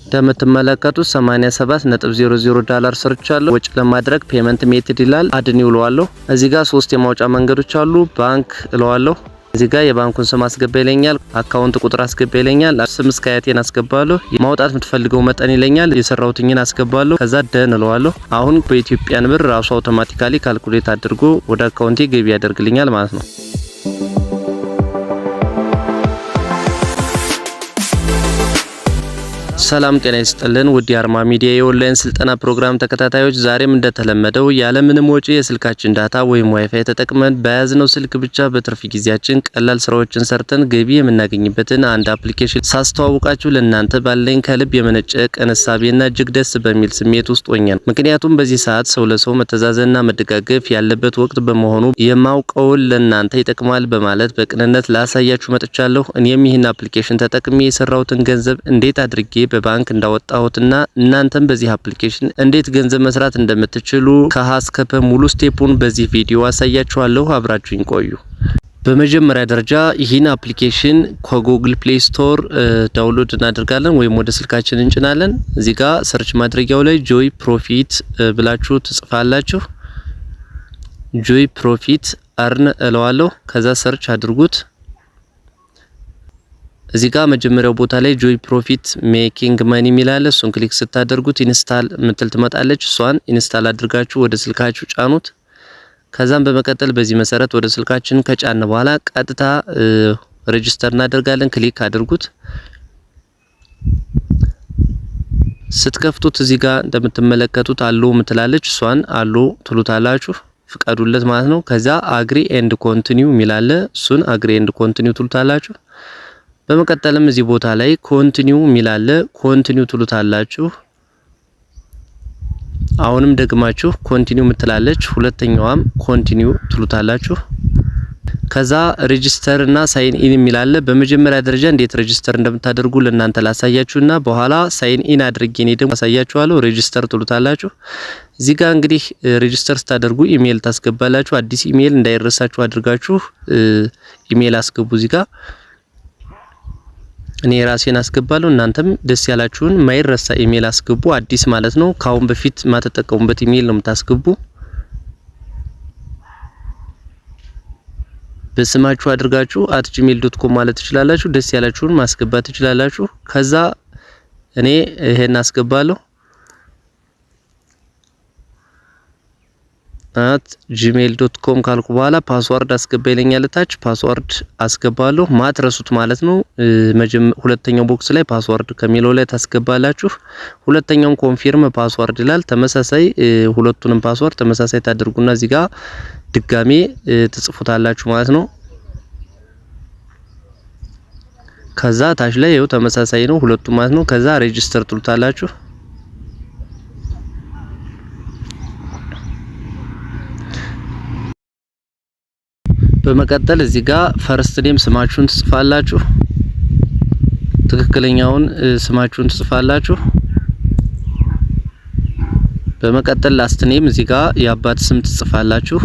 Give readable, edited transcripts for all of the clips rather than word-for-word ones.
እንደምትመለከቱት 87.00 ዶላር ሰርቻለሁ። ወጪ ለማድረግ ፔመንት ሜትድ ይላል አድን ይውለዋለሁ። እዚህ ጋር 3 የማውጫ መንገዶች አሉ። ባንክ እለዋለሁ። እዚህ ጋር የባንኩን ስም አስገባ ይለኛል። አካውንት ቁጥር አስገባ ይለኛል። ስም እስካያቴን አስገባለሁ። ማውጣት የምትፈልገው መጠን ይለኛል። የሰራውትኝን አስገባለሁ። ከዛ ደን እለዋለሁ። አሁን በኢትዮጵያን ብር ራሱ አውቶማቲካሊ ካልኩሌት አድርጎ ወደ አካውንቴ ገቢ ያደርግልኛል ማለት ነው። ሰላም ጤና ይስጥልን ውድ የአርማ ሚዲያ የኦንላይን ስልጠና ፕሮግራም ተከታታዮች፣ ዛሬም እንደተለመደው ያለ ምንም ወጪ የስልካችን ዳታ ወይም ዋይፋይ ተጠቅመን በያዝነው ስልክ ብቻ በትርፍ ጊዜያችን ቀላል ስራዎችን ሰርተን ገቢ የምናገኝበትን አንድ አፕሊኬሽን ሳስተዋውቃችሁ ለእናንተ ባለኝ ከልብ የመነጨ ቀነሳቤና እጅግ ደስ በሚል ስሜት ውስጥ ሆኛል። ምክንያቱም በዚህ ሰዓት ሰው ለሰው መተዛዘንና መደጋገፍ ያለበት ወቅት በመሆኑ የማውቀውን ለእናንተ ይጠቅማል በማለት በቅንነት ላሳያችሁ መጥቻለሁ። እኔም ይህን አፕሊኬሽን ተጠቅሜ የሰራሁትን ገንዘብ እንዴት አድርጌ በባንክ እንዳወጣሁትና እናንተም በዚህ አፕሊኬሽን እንዴት ገንዘብ መስራት እንደምትችሉ ከሀ እስከ ፐ ሙሉ ስቴፑን በዚህ ቪዲዮ አሳያችኋለሁ። አብራችሁኝ ቆዩ። በመጀመሪያ ደረጃ ይህን አፕሊኬሽን ከጉግል ፕሌይ ስቶር ዳውንሎድ እናደርጋለን ወይም ወደ ስልካችን እንጭናለን። እዚህ ጋር ሰርች ማድረጊያው ላይ ጆይ ፕሮፊት ብላችሁ ትጽፋላችሁ። ጆይ ፕሮፊት አርን እለዋለሁ። ከዛ ሰርች አድርጉት። እዚህ ጋር መጀመሪያው ቦታ ላይ ጆይ ፕሮፊት ሜኪንግ መኒ ሚላለ እሱን ክሊክ ስታደርጉት ኢንስታል ምትል ትመጣለች። እሷን ኢንስታል አድርጋችሁ ወደ ስልካችሁ ጫኑት። ከዛም በመቀጠል በዚህ መሰረት ወደ ስልካችን ከጫን በኋላ ቀጥታ ሬጂስተር እናደርጋለን። ክሊክ አድርጉት። ስትከፍቱት እዚህ ጋር እንደምትመለከቱት አሎ ምትላለች። እሷን አሎ ትሉታላችሁ፣ ፍቀዱለት ማለት ነው። ከዛ አግሪ ኤንድ ኮንቲኒው ሚላለ እሱን አግሪ ኤንድ ኮንቲኒው ትሉታላችሁ። በመቀጠልም እዚህ ቦታ ላይ ኮንቲኒው ሚላለ ኮንቲኒው ትሉታላችሁ። አሁንም ደግማችሁ ኮንቲኒው ምትላለች፣ ሁለተኛዋም ኮንቲኒው ትሉታላችሁ። ከዛ ሬጂስተር እና ሳይን ኢን ሚላለ በመጀመሪያ ደረጃ እንዴት ሬጂስተር እንደምታደርጉ ለእናንተ ላሳያችሁና በኋላ ሳይን ኢን አድርጌ እኔ ደግሞ አሳያችኋለሁ። ሬጂስተር ትሉታላችሁ። እዚህ ጋር እንግዲህ ሬጂስተር ስታደርጉ ኢሜል ታስገባላችሁ። አዲስ ኢሜል እንዳይረሳችሁ አድርጋችሁ ኢሜል አስገቡ። እዚህ ጋር እኔ ራሴን አስገባለሁ። እናንተም ደስ ያላችሁን ማይረሳ ኢሜል አስገቡ። አዲስ ማለት ነው። ካሁን በፊት ማተጠቀሙበት ኢሜል ነው የምታስገቡ። በስማችሁ አድርጋችሁ @gmail.com ማለት ትችላላችሁ። ደስ ያላችሁን ማስገባት ትችላላችሁ። ከዛ እኔ ይሄን አስገባለሁ @gmail.com ካልኩ በኋላ ፓስወርድ አስገባ ይለኛል። ታች ፓስወርድ አስገባለሁ። ማትረሱት ማለት ነው። ሁለተኛው ቦክስ ላይ ፓስወርድ ከሚለው ላይ ታስገባላችሁ። ሁለተኛውን ኮንፊርም ፓስወርድ ይላል። ተመሳሳይ ሁለቱንም ፓስወርድ ተመሳሳይ ታደርጉና እዚህ ጋር ድጋሜ ትጽፉታላችሁ ማለት ነው። ከዛ ታች ላይ ይኸው ተመሳሳይ ነው ሁለቱም ማለት ነው። ከዛ ሬጂስተር ትሉታላችሁ። በመቀጠል እዚህ ጋር ፈርስት ኔም ስማችሁን ትጽፋላችሁ። ትክክለኛውን ስማችሁን ትጽፋላችሁ። በመቀጠል ላስት ኔም እዚህ ጋር የአባት ስም ትጽፋላችሁ።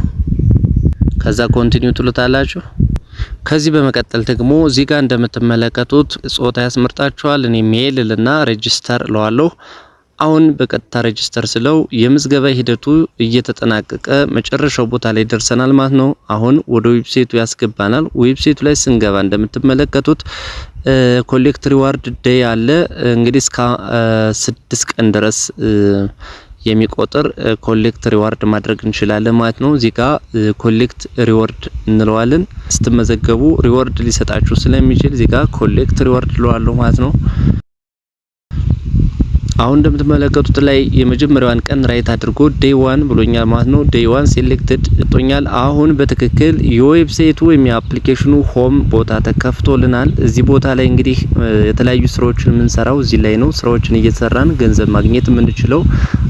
ከዛ ኮንቲኒው ትሉታላችሁ። ከዚህ በመቀጠል ደግሞ እዚህ ጋር እንደምትመለከቱት ጾታ ያስመርጣችኋል። እኔ ሜል ልና ሬጂስተር እለዋለሁ። አሁን በቀጥታ ሬጂስተር ስለው የምዝገባ ሂደቱ እየተጠናቀቀ መጨረሻው ቦታ ላይ ደርሰናል ማለት ነው። አሁን ወደ ዌብሳይቱ ያስገባናል። ዌብሳይቱ ላይ ስንገባ እንደምትመለከቱት ኮሌክት ሪዋርድ ዴይ አለ። እንግዲህ እስከ 6 ቀን ድረስ የሚቆጥር ኮሌክት ሪዋርድ ማድረግ እንችላለን ማለት ነው። እዚህ ጋር ኮሌክት ሪዋርድ እንለዋለን። ስትመዘገቡ ሪዋርድ ሊሰጣችሁ ስለሚችል እዚህ ጋር ኮሌክት ሪዋርድ ለዋለሁ ማለት ነው። አሁን እንደምትመለከቱት ላይ የመጀመሪያዋን ቀን ራይት አድርጎ ዴይ 1 ብሎኛል ማለት ነው። ዴይ 1 ሴሌክትድ ጥቶኛል። አሁን በትክክል የዌብሳይቱ ወይም የአፕሊኬሽኑ ሆም ቦታ ተከፍቶልናል። እዚህ ቦታ ላይ እንግዲህ የተለያዩ ስራዎችን የምንሰራው እዚህ ላይ ነው። ስራዎችን እየሰራን ገንዘብ ማግኘት የምንችለው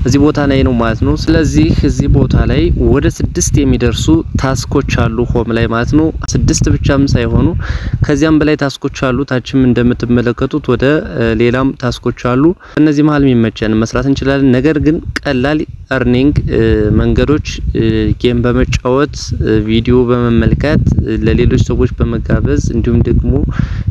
እዚህ ቦታ ላይ ነው ማለት ነው። ስለዚህ እዚህ ቦታ ላይ ወደ 6 የሚደርሱ ታስኮች አሉ ሆም ላይ ማለት ነው። 6 ብቻም ሳይሆኑ ከዚያም በላይ ታስኮች አሉ። ታችም እንደምትመለከቱት ወደ ሌላም ታስኮች አሉ። እነዚህ መሃል ይኖራል። የሚመቸን መስራት እንችላለን። ነገር ግን ቀላል earning መንገዶች ጌም በመጫወት ቪዲዮ በመመልከት ለሌሎች ሰዎች በመጋበዝ እንዲሁም ደግሞ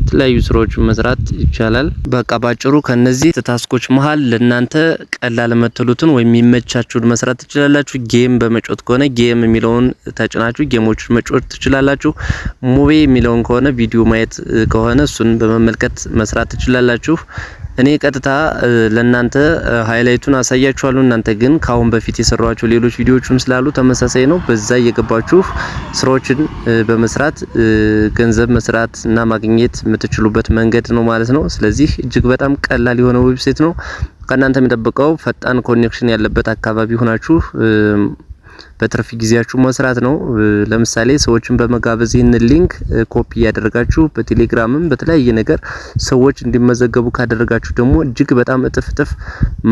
የተለያዩ ስራዎችን መስራት ይቻላል። በቃ ባጭሩ ከነዚህ ታስኮች መሃል ለናንተ ቀላል መተሉትን ወይ የሚመቻችሁን መስራት ትችላላችሁ። ጌም በመጫወት ከሆነ ጌም የሚለውን ተጭናችሁ ጌሞች መጫወት ትችላላችሁ። ሙቪ የሚለውን ከሆነ ቪዲዮ ማየት ከሆነ እሱን በመመልከት መስራት ትችላላችሁ። እኔ ቀጥታ ለናንተ ሃይላይቱን አሳያችኋለሁ። እናንተ ግን ካሁን በፊት የሰራኋቸው ሌሎች ቪዲዮዎችም ስላሉ ተመሳሳይ ነው። በዛ እየገባችሁ ስራዎችን በመስራት ገንዘብ መስራት እና ማግኘት የምትችሉበት መንገድ ነው ማለት ነው። ስለዚህ እጅግ በጣም ቀላል የሆነ ዌብሳይት ነው። ከእናንተ የሚጠብቀው ፈጣን ኮኔክሽን ያለበት አካባቢ ሆናችሁ በትርፍ ጊዜያችሁ መስራት ነው። ለምሳሌ ሰዎችን በመጋበዝ ይህን ሊንክ ኮፒ ያደርጋችሁ በቴሌግራምም በተለያየ ነገር ሰዎች እንዲመዘገቡ ካደረጋችሁ ደግሞ እጅግ በጣም እጥፍ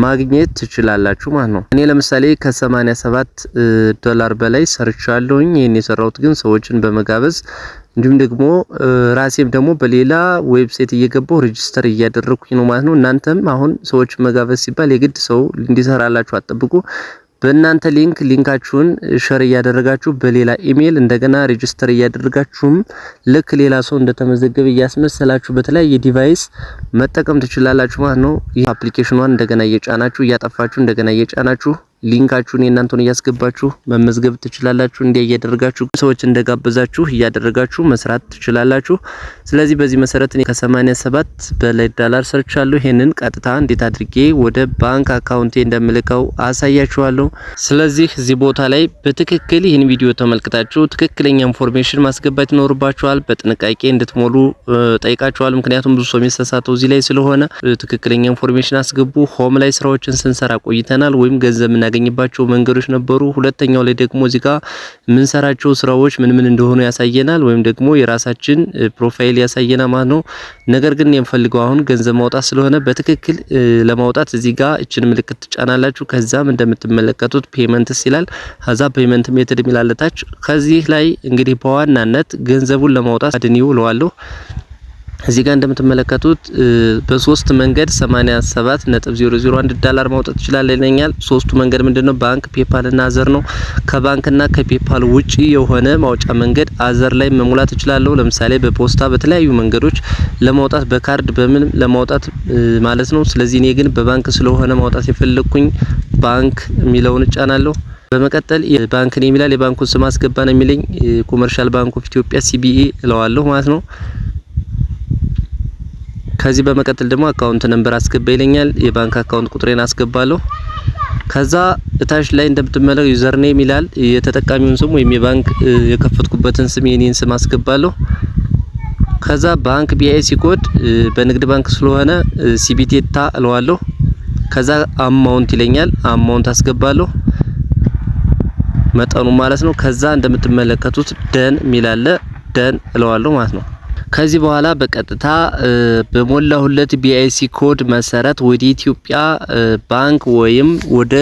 ማግኘት ትችላላችሁ ማለት ነው። እኔ ለምሳሌ ከ87 ዶላር በላይ ሰርቻለሁኝ። ይሄን የሰራሁት ግን ሰዎችን በመጋበዝ እንዲሁም ደግሞ ራሴም ደግሞ በሌላ ዌብሳይት እየገባው ሬጂስተር እያደረኩኝ ነው ማለት ነው። እናንተም አሁን ሰዎች መጋበዝ ሲባል የግድ ሰው እንዲሰራላችሁ አትጠብቁ። በእናንተ ሊንካችሁን ሼር እያደረጋችሁ በሌላ ኢሜል እንደገና ሬጂስተር እያደረጋችሁም ልክ ሌላ ሰው እንደተመዘገበ እያስመሰላችሁ በተለያየ ዲቫይስ መጠቀም ትችላላችሁ ማለት ነው። ይህ አፕሊኬሽኗን እንደገና እየጫናችሁ እያጠፋችሁ እንደገና እየጫናችሁ ሊንካችሁን የእናንተን እያስገባችሁ መመዝገብ ትችላላችሁ። እንዲያ እያደረጋችሁ ሰዎች እንደጋበዛችሁ እያደረጋችሁ መስራት ትችላላችሁ። ስለዚህ በዚህ መሰረት እኔ ከ87 በላይ ዶላር ሰርቻለሁ። ይሄንን ቀጥታ እንዴት አድርጌ ወደ ባንክ አካውንቴ እንደምልከው አሳያችኋለሁ። ስለዚህ እዚህ ቦታ ላይ በትክክል ይሄን ቪዲዮ ተመልክታችሁ ትክክለኛ ኢንፎርሜሽን ማስገባት ይኖርባችኋል። በጥንቃቄ እንድትሞሉ ጠይቃችኋል። ምክንያቱም ብዙ ሰው የሚሳሳተው እዚህ ላይ ስለሆነ ትክክለኛ ኢንፎርሜሽን አስገቡ። ሆም ላይ ስራዎችን ስንሰራ ቆይተናል ወይም ገንዘብ እናገኝባቸው መንገዶች ነበሩ። ሁለተኛው ላይ ደግሞ እዚህ ጋር የምንሰራቸው ስራዎች ምን እንደሆኑ ያሳየናል ወይም ደግሞ የራሳችን ፕሮፋይል ያሳየናል ማለት ነው። ነገር ግን የምፈልገው አሁን ገንዘብ ማውጣት ስለሆነ በትክክል ለማውጣት እዚህ ጋር እችን ምልክት ትጫናላችሁ። ከዛም እንደምትመለከቱት ፔመንትስ ይላል። ከዛ ፔመንት ሜተድ የሚላለታች ከዚህ ላይ እንግዲህ በዋናነት ገንዘቡን ለማውጣት አድኒው ለዋለሁ። እዚህ ጋር እንደምትመለከቱት በሶስት መንገድ 87.001 ዶላር ማውጣት ይችላል ይለኛል። ሶስቱ መንገድ ምንድነው? ባንክ፣ ፔፓል እና አዘር ነው። ከባንክና ከፔፓል ውጪ የሆነ ማውጫ መንገድ አዘር ላይ መሙላት እችላለሁ። ለምሳሌ በፖስታ በተለያዩ መንገዶች ለማውጣት በካርድ በምን ለማውጣት ማለት ነው። ስለዚህ እኔ ግን በባንክ ስለሆነ ማውጣት የፈለኩኝ ባንክ የሚለውን እጫናለሁ። በመቀጠል የባንክ ኔም ይላል። የባንኩን ስም አስገባ ነው የሚለኝ። ኮመርሻል ባንክ ኦፍ ኢትዮጵያ ሲቢኢ እለዋለሁ ማለት ነው። ከዚህ በመቀጠል ደግሞ አካውንት ነምበር አስገባ ይለኛል። የባንክ አካውንት ቁጥሬን አስገባለሁ። ከዛ እታች ላይ እንደምትመለከቱ ዩዘር ኔም ይላል። የተጠቃሚውን ስም ወይም የባንክ የከፈትኩበትን ስም የኔን ስም አስገባለሁ። ከዛ ባንክ ቢአይሲ ኮድ በንግድ ባንክ ስለሆነ ሲቢቴታ እለዋለሁ። ከዛ አማውንት ይለኛል። አማውንት አስገባለሁ መጠኑ ማለት ነው። ከዛ እንደምትመለከቱት ደን ሚላለ ደን እለዋለሁ ማለት ነው። ከዚህ በኋላ በቀጥታ በሞላሁለት ቢአይሲ ኮድ መሰረት ወደ ኢትዮጵያ ባንክ ወይም ወደ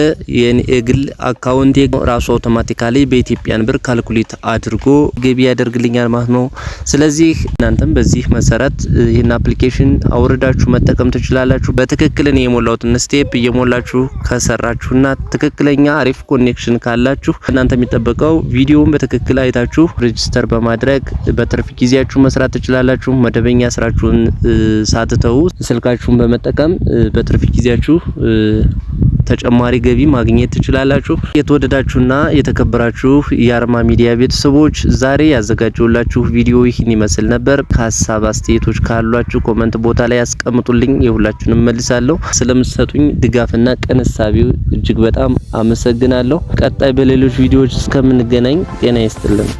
የግል አካውንቴ ራሱ አውቶማቲካሊ በኢትዮጵያን ብር ካልኩሌት አድርጎ ገቢ ያደርግልኛል ማለት ነው። ስለዚህ እናንተም በዚህ መሰረት ይሄን አፕሊኬሽን አውርዳችሁ መጠቀም ትችላላችሁ። በትክክል ነው የሞላሁትን ስቴፕ እየሞላችሁ ከሰራችሁና ትክክለኛ አሪፍ ኮኔክሽን ካላችሁ እናንተ የሚጠበቀው ቪዲዮውን በትክክል አይታችሁ ሬጂስተር በማድረግ በትርፍ ጊዜያችሁ መስራት ትችላላችሁ። መደበኛ ስራችሁን ሳትተው ስልካችሁን በመጠቀም በትርፍ ጊዜያችሁ ተጨማሪ ገቢ ማግኘት ትችላላችሁ። የተወደዳችሁና የተከበራችሁ የአርማ ሚዲያ ቤተሰቦች ዛሬ ያዘጋጀሁላችሁ ቪዲዮ ይህን ይመስል ነበር። ሀሳብ አስተያየቶች ካሏችሁ ኮሜንት ቦታ ላይ ያስቀምጡልኝ፣ የሁላችሁንም መልሳለሁ። ስለምትሰጡኝ ድጋፍና ቅንሳቤው እጅግ በጣም አመሰግናለሁ። ቀጣይ በሌሎች ቪዲዮዎች እስከምንገናኝ ጤና ይስጥልን።